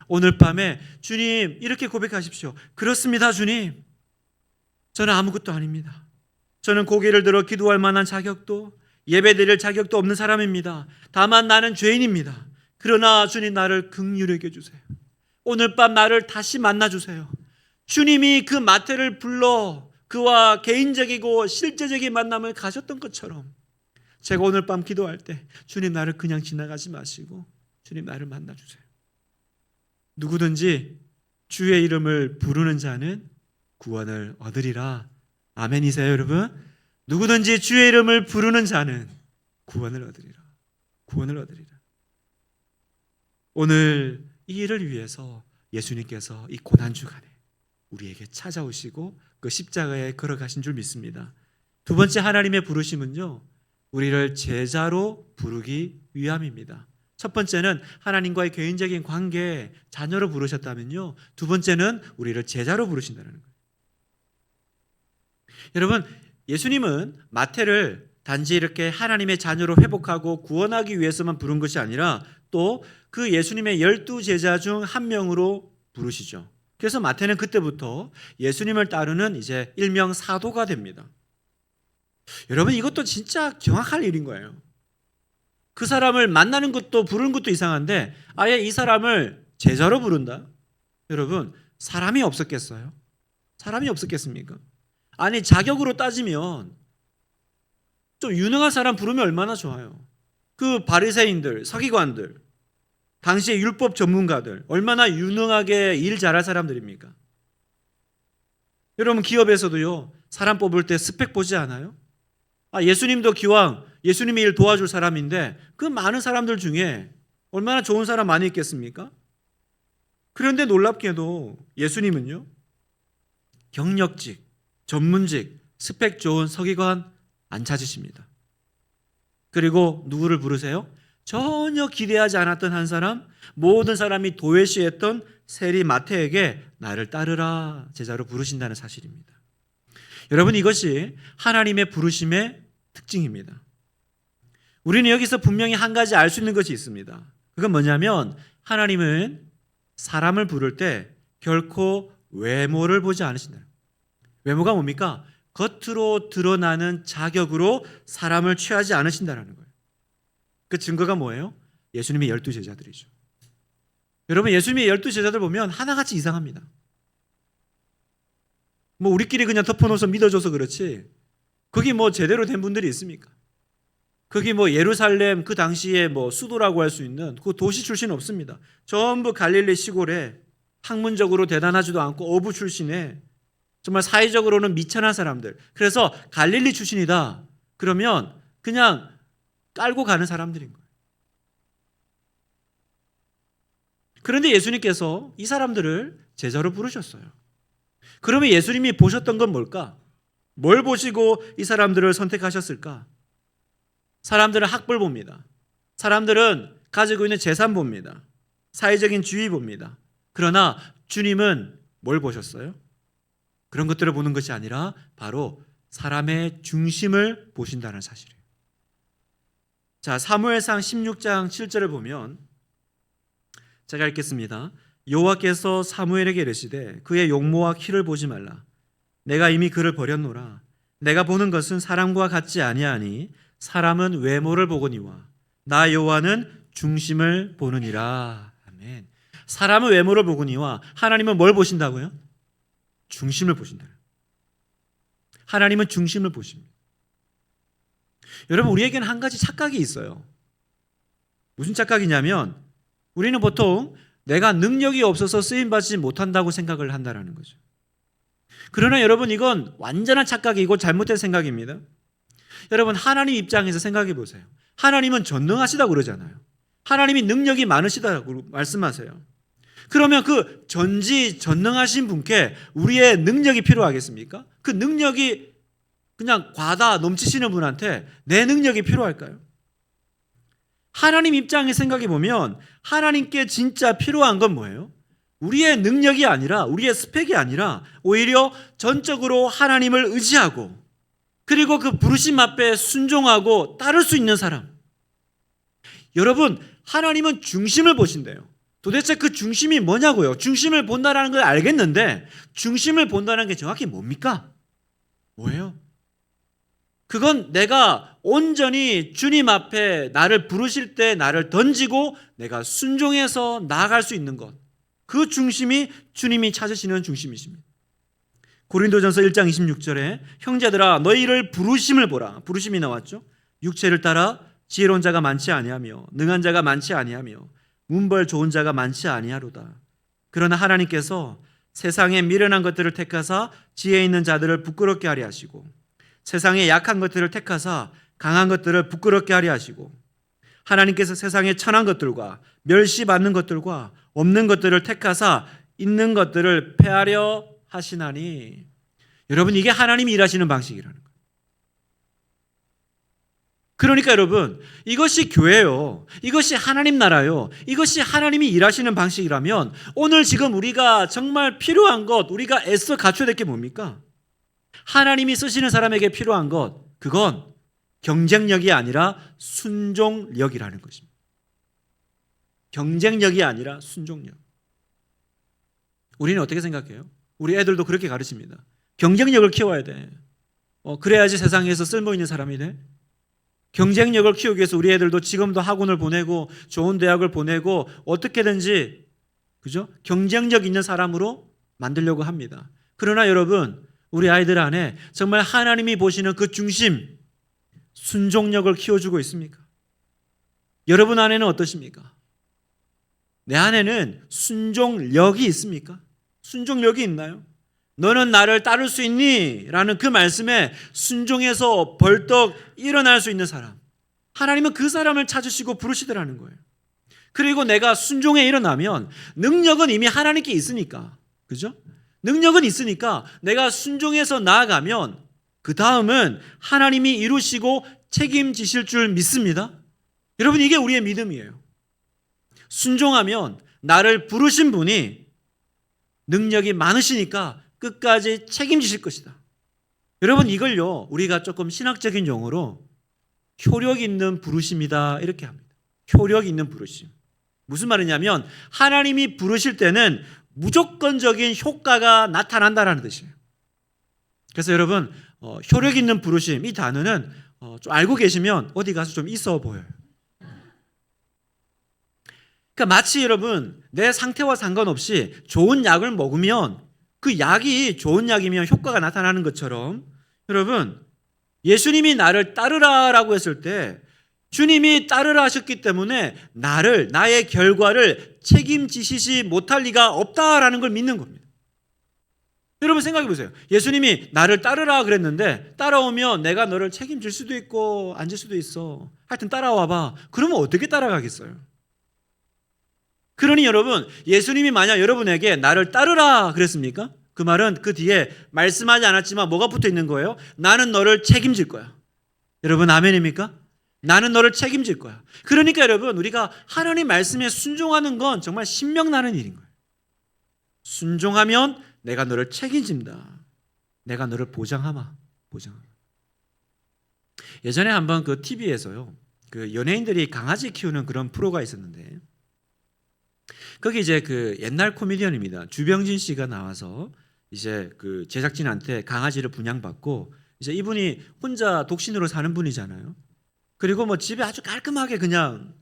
오늘 밤에 주님 이렇게 고백하십시오. 그렇습니다 주님, 저는 아무것도 아닙니다. 저는 고개를 들어 기도할 만한 자격도 예배드릴 자격도 없는 사람입니다. 다만 나는 죄인입니다. 그러나 주님 나를 긍휼히 여겨주세요. 오늘 밤 나를 다시 만나주세요. 주님이 그 마태를 불러 그와 개인적이고 실제적인 만남을 가졌던 것처럼 제가 오늘 밤 기도할 때 주님 나를 그냥 지나가지 마시고 주님 나를 만나주세요. 누구든지 주의 이름을 부르는 자는 구원을 얻으리라. 아멘이세요 여러분? 누구든지 주의 이름을 부르는 자는 구원을 얻으리라. 구원을 얻으리라. 오늘 이 일을 위해서 예수님께서 이 고난주간에 우리에게 찾아오시고 그 십자가에 걸어가신 줄 믿습니다. 두 번째 하나님의 부르심은요, 우리를 제자로 부르기 위함입니다. 첫 번째는 하나님과의 개인적인 관계, 자녀로 부르셨다면요, 두 번째는 우리를 제자로 부르신다는 거예요. 여러분, 예수님은 마태를 단지 이렇게 하나님의 자녀로 회복하고 구원하기 위해서만 부른 것이 아니라 또 그 예수님의 12제자 중 한 명으로 부르시죠. 그래서 마태는 그때부터 예수님을 따르는 이제 일명 사도가 됩니다. 여러분 이것도 진짜 경악할 일인 거예요. 그 사람을 만나는 것도 부르는 것도 이상한데 아예 이 사람을 제자로 부른다? 여러분 사람이 없었겠어요? 사람이 없었겠습니까? 아니 자격으로 따지면 좀 유능한 사람 부르면 얼마나 좋아요. 그 바리새인들, 서기관들, 당시의 율법 전문가들 얼마나 유능하게 일 잘할 사람들입니까? 여러분 기업에서도요 사람 뽑을 때 스펙 보지 않아요? 예수님도 기왕 예수님의 일 도와줄 사람인데 그 많은 사람들 중에 얼마나 좋은 사람 많이 있겠습니까? 그런데 놀랍게도 예수님은요 경력직, 전문직, 스펙 좋은 서기관 안 찾으십니다. 그리고 누구를 부르세요? 전혀 기대하지 않았던 한 사람, 모든 사람이 도외시했던 세리 마태에게 나를 따르라 제자로 부르신다는 사실입니다. 여러분 이것이 하나님의 부르심의 특징입니다. 우리는 여기서 분명히 한 가지 알 수 있는 것이 있습니다. 그건 뭐냐면 하나님은 사람을 부를 때 결코 외모를 보지 않으신다. 외모가 뭡니까? 겉으로 드러나는 자격으로 사람을 취하지 않으신다는 거예요. 그 증거가 뭐예요? 예수님의 12제자들이죠. 여러분 예수님의 12제자들 보면 하나같이 이상합니다. 뭐 우리끼리 그냥 덮어놓아서 믿어줘서 그렇지 거기 뭐 제대로 된 분들이 있습니까? 거기 뭐 예루살렘 그 당시에 뭐 수도라고 할 수 있는 그 도시 출신 없습니다. 전부 갈릴리 시골에 학문적으로 대단하지도 않고 어부 출신에 정말 사회적으로는 미천한 사람들. 그래서 갈릴리 출신이다. 그러면 그냥 깔고 가는 사람들인 거예요. 그런데 예수님께서 이 사람들을 제자로 부르셨어요. 그러면 예수님이 보셨던 건 뭘까? 뭘 보시고 이 사람들을 선택하셨을까? 사람들은 학벌 봅니다. 사람들은 가지고 있는 재산 봅니다. 사회적인 지위 봅니다. 그러나 주님은 뭘 보셨어요? 그런 것들을 보는 것이 아니라 바로 사람의 중심을 보신다는 사실이에요. 자, 사무엘상 16장 7절을 보면 제가 읽겠습니다. 여호와께서 사무엘에게 이르시되 그의 용모와 키를 보지 말라. 내가 이미 그를 버렸노라. 내가 보는 것은 사람과 같지 아니하니 사람은 외모를 보거니와 나 여호와는 중심을 보느니라. 아멘. 사람은 외모를 보거니와 하나님은 뭘 보신다고요? 중심을 보신다. 하나님은 중심을 보십니다. 여러분, 우리에게는 한 가지 착각이 있어요. 무슨 착각이냐면 우리는 보통 내가 능력이 없어서 쓰임받지 못한다고 생각을 한다는 거죠. 그러나 여러분, 이건 완전한 착각이고 잘못된 생각입니다. 여러분, 하나님 입장에서 생각해 보세요. 하나님은 전능하시다고 그러잖아요. 하나님이 능력이 많으시다고 말씀하세요. 그러면 그 전지전능하신 분께 우리의 능력이 필요하겠습니까? 그 능력이 그냥 과다 넘치시는 분한테 내 능력이 필요할까요? 하나님 입장에 생각해 보면 하나님께 진짜 필요한 건 뭐예요? 우리의 능력이 아니라, 우리의 스펙이 아니라 오히려 전적으로 하나님을 의지하고 그리고 그 부르심 앞에 순종하고 따를 수 있는 사람. 여러분, 하나님은 중심을 보신대요. 도대체 그 중심이 뭐냐고요? 중심을 본다는 걸 알겠는데 중심을 본다는 게 정확히 뭡니까? 뭐예요? 그건 내가 온전히 주님 앞에 나를 부르실 때 나를 던지고 내가 순종해서 나아갈 수 있는 것. 그 중심이 주님이 찾으시는 중심이십니다. 고린도전서 1장 26절에 형제들아 너희를 부르심을 보라. 부르심이 나왔죠. 육체를 따라 지혜로운 자가 많지 아니하며 능한 자가 많지 아니하며 문벌 좋은 자가 많지 아니하로다. 그러나 하나님께서 세상에 미련한 것들을 택하사 지혜 있는 자들을 부끄럽게 하려 하시고 세상에 약한 것들을 택하사 강한 것들을 부끄럽게 하려 하시고 하나님께서 세상에 천한 것들과 멸시받는 것들과 없는 것들을 택하사 있는 것들을 폐하려 하시나니. 여러분, 이게 하나님이 일하시는 방식이라는 거예요. 그러니까 여러분, 이것이 교회요, 이것이 하나님 나라요, 이것이 하나님이 일하시는 방식이라면 오늘 지금 우리가 정말 필요한 것, 우리가 애써 갖춰야 될 게 뭡니까? 하나님이 쓰시는 사람에게 필요한 것, 그건 경쟁력이 아니라 순종력이라는 것입니다. 경쟁력이 아니라 순종력. 우리는 어떻게 생각해요? 우리 애들도 그렇게 가르칩니다. 경쟁력을 키워야 돼. 그래야지 세상에서 쓸모있는 사람이 돼. 경쟁력을 키우기 위해서 우리 애들도 지금도 학원을 보내고 좋은 대학을 보내고 어떻게든지, 그죠? 경쟁력 있는 사람으로 만들려고 합니다. 그러나 여러분, 우리 아이들 안에 정말 하나님이 보시는 그 중심, 순종력을 키워주고 있습니까? 여러분 안에는 어떠십니까? 내 안에는 순종력이 있습니까? 순종력이 있나요? 너는 나를 따를 수 있니? 라는 그 말씀에 순종해서 벌떡 일어날 수 있는 사람. 하나님은 그 사람을 찾으시고 부르시더라는 거예요. 그리고 내가 순종에 일어나면 능력은 이미 하나님께 있으니까, 그죠? 능력은 있으니까 내가 순종해서 나아가면 그 다음은 하나님이 이루시고 책임지실 줄 믿습니다. 여러분, 이게 우리의 믿음이에요. 순종하면 나를 부르신 분이 능력이 많으시니까 끝까지 책임지실 것이다. 여러분, 이걸요, 우리가 조금 신학적인 용어로 효력 있는 부르심이다 이렇게 합니다. 효력 있는 부르심. 무슨 말이냐면 하나님이 부르실 때는 무조건적인 효과가 나타난다라는 뜻이에요. 그래서 여러분, 효력 있는 부르심, 이 단어는 좀 알고 계시면 어디 가서 좀 있어 보여요. 그러니까 마치 여러분, 내 상태와 상관없이 좋은 약을 먹으면 그 약이 좋은 약이면 효과가 나타나는 것처럼, 여러분, 예수님이 나를 따르라라고 했을 때 주님이 따르라 하셨기 때문에 나의 결과를 책임지시지 못할 리가 없다라는 걸 믿는 겁니다. 여러분, 생각해 보세요. 예수님이 나를 따르라 그랬는데 따라오면 내가 너를 책임질 수도 있고 안 질 수도 있어. 하여튼 따라와봐. 그러면 어떻게 따라가겠어요? 그러니 여러분, 예수님이 만약 여러분에게 나를 따르라 그랬습니까? 그 말은 그 뒤에 말씀하지 않았지만 뭐가 붙어 있는 거예요? 나는 너를 책임질 거야. 여러분, 아멘입니까? 나는 너를 책임질 거야. 그러니까 여러분, 우리가 하나님 말씀에 순종하는 건 정말 신명나는 일인 거예요. 순종하면 내가 너를 책임진다. 내가 너를 보장하마. 예전에 한번 그 TV에서요, 그 연예인들이 강아지 키우는 그런 프로가 있었는데, 거기 이제 그 옛날 코미디언입니다. 주병진 씨가 나와서 이제 그 제작진한테 강아지를 분양받고, 이제 이분이 혼자 독신으로 사는 분이잖아요. 그리고 뭐 집에 아주 깔끔하게 그냥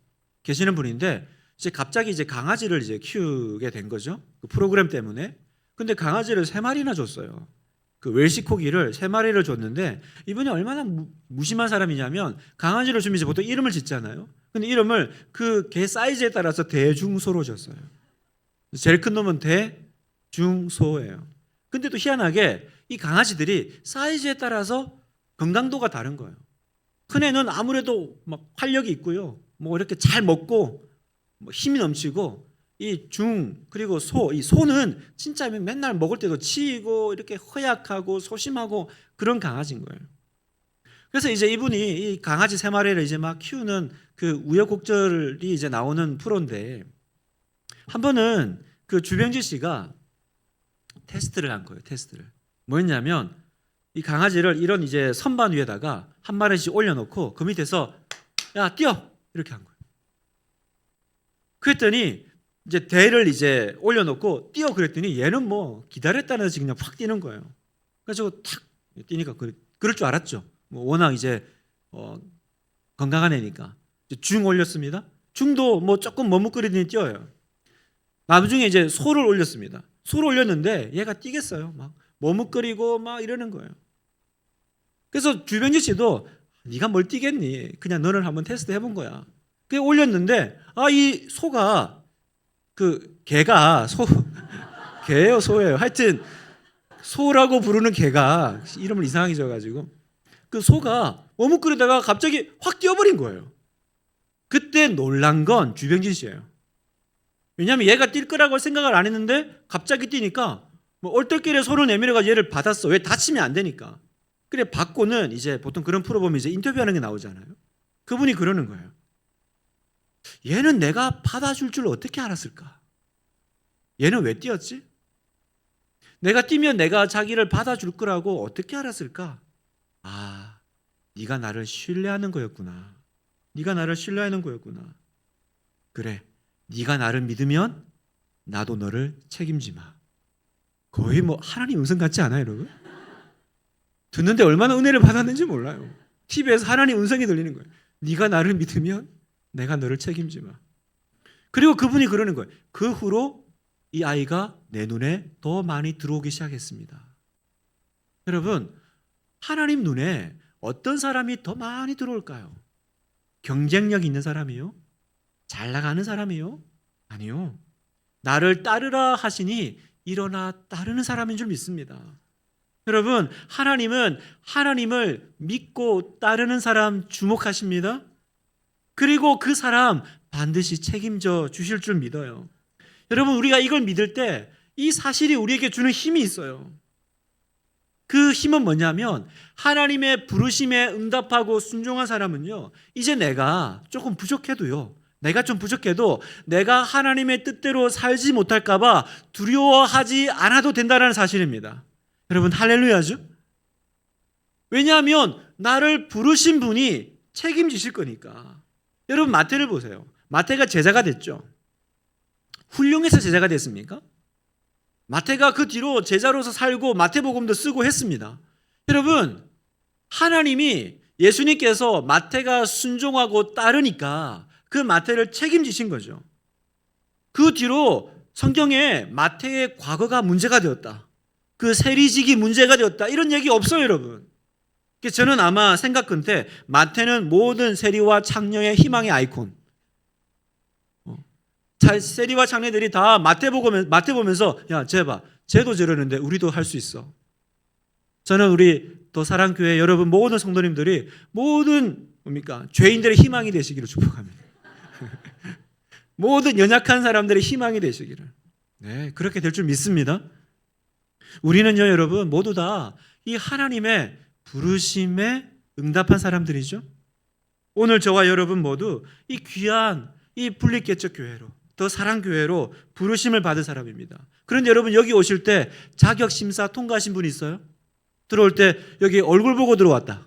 계시는 분인데, 이제 갑자기 이제 강아지를 이제 키우게 된 거죠. 그 프로그램 때문에. 근데 강아지를 3마리나 줬어요. 그 웰시코기를 3마리를 줬는데 이분이 얼마나 무심한 사람이냐면 강아지를 주면 이제 보통 이름을 짓잖아요. 근데 이름을 그 개 사이즈에 따라서 대중소로 줬어요. 제일 큰 놈은 대중소예요. 근데 또 희한하게 이 강아지들이 사이즈에 따라서 건강도가 다른 거예요. 큰 애는 아무래도 막 활력이 있고요. 뭐 이렇게 잘 먹고 뭐 힘이 넘치고 그리고 이 소는 진짜 맨날 먹을 때도 치이고 이렇게 허약하고 소심하고 그런 강아지인 거예요. 그래서 이제 이분이 이 강아지 3마리를 이제 막 키우는 그 우여곡절이 이제 나오는 프로인데 한 번은 그 주병지 씨가 테스트를 한 거예요. 테스트를. 뭐였냐면 이 강아지를 이런 이제 선반 위에다가 한 마리씩 올려놓고 그 밑에서 야 뛰어 이렇게 한 거예요. 그랬더니 이제 대를 이제 올려놓고 뛰어 그랬더니 얘는 뭐 기다렸다는 듯이 그냥 확 뛰는 거예요. 그래서 탁 뛰니까 그럴 줄 알았죠. 뭐 워낙 이제 건강한 애니까 중 올렸습니다. 중도 뭐 조금 머뭇거리더니 뛰어요. 나중에 이제 소를 올렸습니다. 소를 올렸는데 얘가 뛰겠어요. 막 머뭇거리고 막 이러는 거예요. 그래서 주병지 씨도 네가 뭘 뛰겠니? 그냥 너를 한번 테스트 해본 거야. 그게 올렸는데 이 소가 그 개가 개예요, 소예요. 하여튼 소라고 부르는 개가 이름을 이상하게 지어가지고 그 소가 머뭇거리다가 갑자기 확 뛰어버린 거예요. 그때 놀란 건 주병진 씨예요. 왜냐하면 얘가 뛸 거라고 생각을 안 했는데 갑자기 뛰니까 뭐 얼떨결에 손을 내밀어가 얘를 받았어. 왜 다치면 안 되니까. 그래 받고는 이제 보통 그런 프로 보면 이제 인터뷰하는 게 나오잖아요. 그분이 그러는 거예요. 얘는 내가 받아줄 줄 어떻게 알았을까? 얘는 왜 뛰었지? 내가 뛰면 내가 자기를 받아줄 거라고 어떻게 알았을까? 네가 나를 신뢰하는 거였구나. 네가 나를 신뢰하는 거였구나. 그래, 네가 나를 믿으면 나도 너를 책임지마. 거의 뭐 하나님 음성 같지 않아요, 여러분? 듣는데 얼마나 은혜를 받았는지 몰라요. TV에서 하나님 음성이 들리는 거예요. 네가 나를 믿으면 내가 너를 책임지마. 그리고 그분이 그러는 거예요. 그 후로 이 아이가 내 눈에 더 많이 들어오기 시작했습니다. 여러분, 하나님 눈에 어떤 사람이 더 많이 들어올까요? 경쟁력 있는 사람이요? 잘 나가는 사람이요? 아니요. 나를 따르라 하시니 일어나 따르는 사람인 줄 믿습니다. 여러분, 하나님은 하나님을 믿고 따르는 사람 주목하십니다. 그리고 그 사람 반드시 책임져 주실 줄 믿어요. 여러분, 우리가 이걸 믿을 때 이 사실이 우리에게 주는 힘이 있어요. 그 힘은 뭐냐면 하나님의 부르심에 응답하고 순종한 사람은요, 이제 내가 조금 부족해도요, 내가 좀 부족해도 내가 하나님의 뜻대로 살지 못할까 봐 두려워하지 않아도 된다는 사실입니다. 여러분, 할렐루야죠? 왜냐하면 나를 부르신 분이 책임지실 거니까. 여러분, 마태를 보세요. 마태가 제자가 됐죠. 훌륭해서 제자가 됐습니까? 마태가 그 뒤로 제자로서 살고 마태복음도 쓰고 했습니다. 여러분, 하나님이 예수님께서 마태가 순종하고 따르니까 그 마태를 책임지신 거죠. 그 뒤로 성경에 마태의 과거가 문제가 되었다, 그 세리직이 문제가 되었다, 이런 얘기 없어요, 여러분. 저는 아마 생각컨대 마태는 모든 세리와 창녀의 희망의 아이콘. 세리와 창녀들이 다 마태 보면서 야, 쟤봐, 쟤도 저러는데 우리도 할 수 있어. 저는 우리 또 사랑교회 여러분 모든 성도님들이 모든 죄인들의 희망이 되시기를 축복합니다. 모든 연약한 사람들의 희망이 되시기를. 네, 그렇게 될 줄 믿습니다. 우리는요, 여러분 모두 다 이 하나님의 부르심에 응답한 사람들이죠. 오늘 저와 여러분 모두 이 귀한 이 분립개척 교회로, 더 사랑교회로 부르심을 받은 사람입니다. 그런데 여러분, 여기 오실 때 자격심사 통과하신 분 있어요? 들어올 때 여기 얼굴 보고 들어왔다,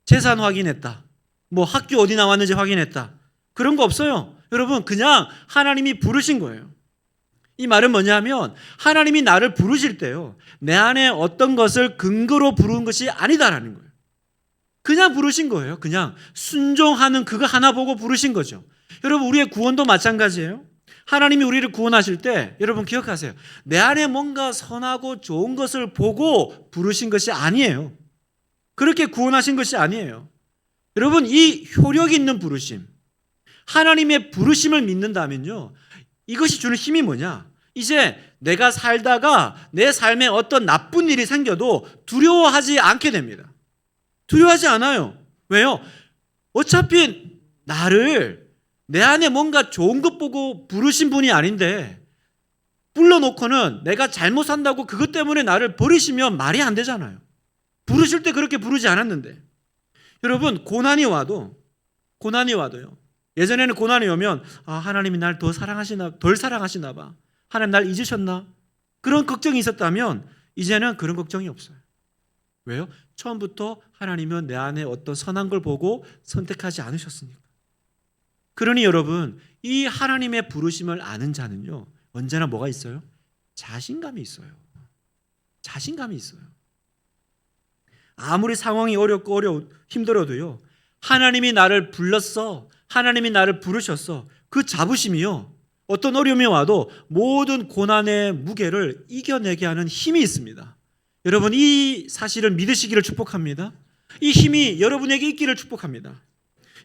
재산 확인했다, 뭐 학교 어디 나왔는지 확인했다, 그런 거 없어요. 여러분, 그냥 하나님이 부르신 거예요. 이 말은 뭐냐면 하나님이 나를 부르실 때요, 내 안에 어떤 것을 근거로 부르는 것이 아니다라는 거예요. 그냥 부르신 거예요. 그냥 순종하는 그거 하나 보고 부르신 거죠. 여러분, 우리의 구원도 마찬가지예요. 하나님이 우리를 구원하실 때 여러분 기억하세요. 내 안에 뭔가 선하고 좋은 것을 보고 부르신 것이 아니에요. 그렇게 구원하신 것이 아니에요. 여러분, 이 효력 있는 부르심, 하나님의 부르심을 믿는다면요, 이것이 주는 힘이 뭐냐? 이제 내가 살다가 내 삶에 어떤 나쁜 일이 생겨도 두려워하지 않게 됩니다. 두려워하지 않아요. 왜요? 어차피 나를 내 안에 뭔가 좋은 것 보고 부르신 분이 아닌데 불러놓고는 내가 잘못 산다고 그것 때문에 나를 버리시면 말이 안 되잖아요. 부르실 때 그렇게 부르지 않았는데. 여러분, 고난이 와도요. 예전에는 고난이 오면 하나님이 날 덜 사랑하시나 봐. 하나님 날 잊으셨나? 그런 걱정이 있었다면 이제는 그런 걱정이 없어요. 왜요? 처음부터 하나님은 내 안에 어떤 선한 걸 보고 선택하지 않으셨으니까. 그러니 여러분, 이 하나님의 부르심을 아는 자는요, 언제나 뭐가 있어요? 자신감이 있어요. 자신감이 있어요. 아무리 상황이 어렵고 힘들어도요, 하나님이 나를 불렀어, 하나님이 나를 부르셨어, 그 자부심이요, 어떤 어려움이 와도 모든 고난의 무게를 이겨내게 하는 힘이 있습니다. 여러분, 이 사실을 믿으시기를 축복합니다. 이 힘이 여러분에게 있기를 축복합니다.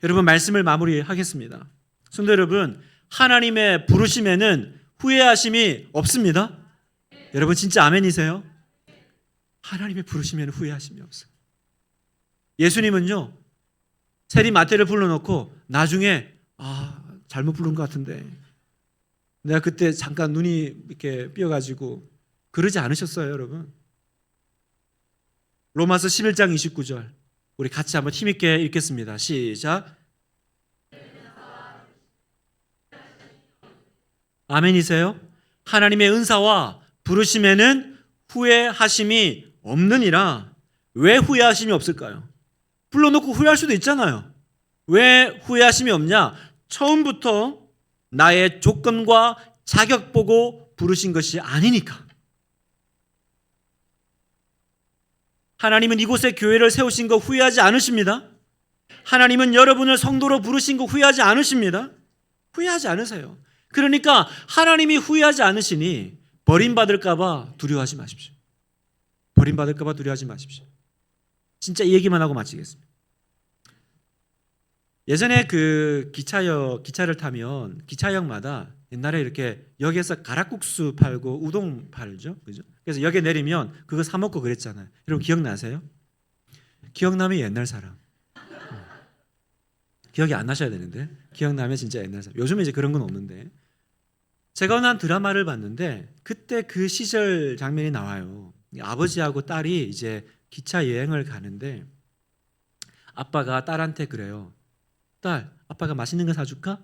여러분, 말씀을 마무리하겠습니다. 성도 여러분, 하나님의 부르심에는 후회하심이 없습니다. 여러분, 진짜 아멘이세요? 하나님의 부르심에는 후회하심이 없어요. 예수님은요, 세리 마태를 불러놓고 나중에 잘못 부른 것 같은데 내가 그때 잠깐 눈이 이렇게 삐어가지고 그러지 않으셨어요, 여러분. 로마서 11장 29절 우리 같이 한번 힘있게 읽겠습니다. 시작. 아멘이세요? 하나님의 은사와 부르심에는 후회하심이 없느니라. 왜 후회하심이 없을까요? 불러놓고 후회할 수도 있잖아요. 왜 후회하심이 없냐? 처음부터 나의 조건과 자격 보고 부르신 것이 아니니까. 하나님은 이곳에 교회를 세우신 거 후회하지 않으십니다. 하나님은 여러분을 성도로 부르신 거 후회하지 않으십니다. 후회하지 않으세요. 그러니까 하나님이 후회하지 않으시니 버림받을까 봐 두려워하지 마십시오. 버림받을까 봐 두려워하지 마십시오. 진짜 이 얘기만 하고 마치겠습니다. 예전에 그 기차를 타면 기차역마다 옛날에 이렇게 역에서 가락국수 팔고 우동 팔죠, 그죠? 그래서 역에 내리면 그거 사 먹고 그랬잖아요. 여러분 기억나세요? 기억나면 옛날 사람. 기억이 안 나셔야 되는데 기억나면 진짜 옛날 사람. 요즘에 이제 그런 건 없는데 제가 어느 한 드라마를 봤는데 그때 그 시절 장면이 나와요. 아버지하고 딸이 이제 기차 여행을 가는데 아빠가 딸한테 그래요. 딸, 아빠가 맛있는 거 사줄까?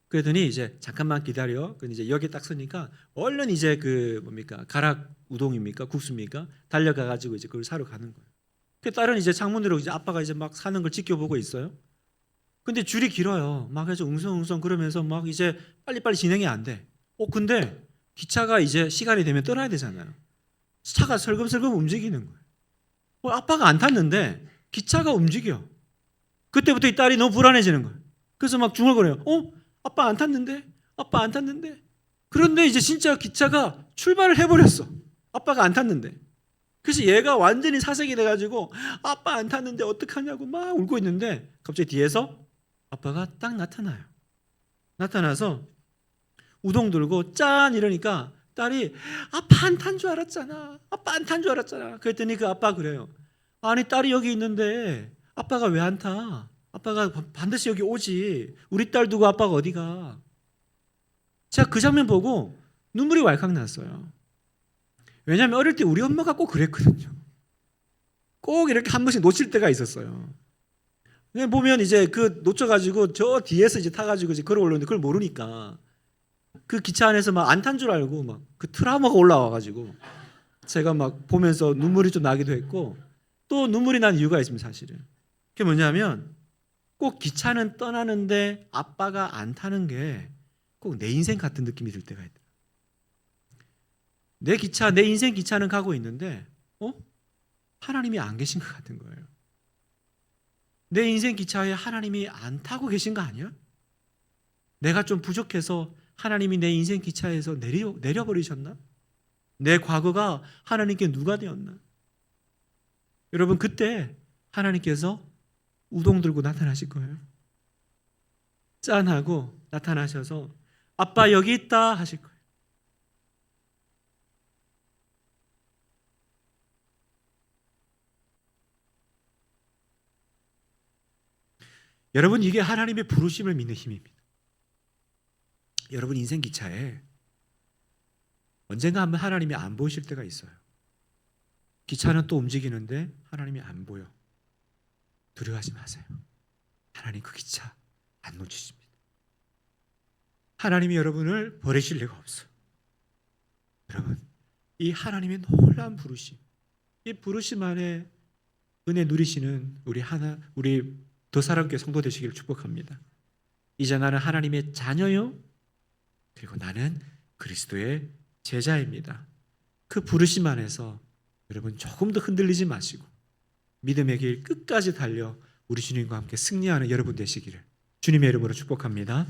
그랬더니 이제 잠깐만 기다려. 그 이제 역에 딱 서니까 얼른 이제 그 뭡니까 가락 우동입니까 국수입니까 달려가 가지고 이제 그걸 사러 가는 거예요. 그 딸은 이제 창문으로 이제 아빠가 이제 막 사는 걸 지켜보고 있어요. 근데 줄이 길어요. 막 해서 웅성웅성 그러면서 막 이제 빨리빨리 진행이 안 돼. 근데 기차가 이제 시간이 되면 떠나야 되잖아요. 차가 설금설금 움직이는 거예요. 아빠가 안 탔는데 기차가 움직여. 그때부터 이 딸이 너무 불안해지는 거예요. 그래서 막 중얼거려요. 아빠 안 탔는데? 아빠 안 탔는데? 그런데 이제 진짜 기차가 출발을 해버렸어. 아빠가 안 탔는데. 그래서 얘가 완전히 사색이 돼가지고 아빠 안 탔는데 어떡하냐고 막 울고 있는데 갑자기 뒤에서 아빠가 딱 나타나요. 나타나서 우동 들고 짠 이러니까 딸이 아빠 안 탄 줄 알았잖아. 아빠 안 탄 줄 알았잖아. 그랬더니 그 아빠 그래요. 아니 딸이 여기 있는데 아빠가 왜 안 타? 아빠가 반드시 여기 오지. 우리 딸 두고 아빠가 어디 가? 제가 그 장면 보고 눈물이 왈칵 났어요. 왜냐하면 어릴 때 우리 엄마가 꼭 그랬거든요. 꼭 이렇게 한 번씩 놓칠 때가 있었어요. 그냥 보면 이제 그 놓쳐가지고 저 뒤에서 이제 타가지고 이제 걸어 올라오는데 그걸 모르니까 그 기차 안에서 막 안 탄 줄 알고 막 그 트라우마가 올라와가지고 제가 막 보면서 눈물이 좀 나기도 했고 또 눈물이 난 이유가 있습니다, 사실은. 그게 뭐냐면 꼭 기차는 떠나는데 아빠가 안 타는 게 꼭 내 인생 같은 느낌이 들 때가 있다. 내 인생 기차는 가고 있는데 하나님이 안 계신 것 같은 거예요. 내 인생 기차에 하나님이 안 타고 계신 거 아니야? 내가 좀 부족해서 하나님이 내 인생 기차에서 내려버리셨나? 내 과거가 하나님께 누가 되었나? 여러분, 그때 하나님께서 우동 들고 나타나실 거예요. 짠하고 나타나셔서 아빠 여기 있다 하실 거예요. 여러분, 이게 하나님의 부르심을 믿는 힘입니다. 여러분 인생 기차에 언젠가 한번 하나님이 안 보이실 때가 있어요. 기차는 또 움직이는데 하나님이 안 보여. 두려워하지 마세요. 하나님 그 기차 안 놓치십니다. 하나님이 여러분을 버리실 리가 없어요. 여러분, 이 하나님의 놀라운 부르심, 이 부르심 안에 은혜 누리시는 우리 더 사랑교회 성도 되시기를 축복합니다. 이제 나는 하나님의 자녀요, 그리고 나는 그리스도의 제자입니다. 그 부르심 안에서 여러분 조금 더 흔들리지 마시고 믿음의 길 끝까지 달려 우리 주님과 함께 승리하는 여러분 되시기를 주님의 이름으로 축복합니다.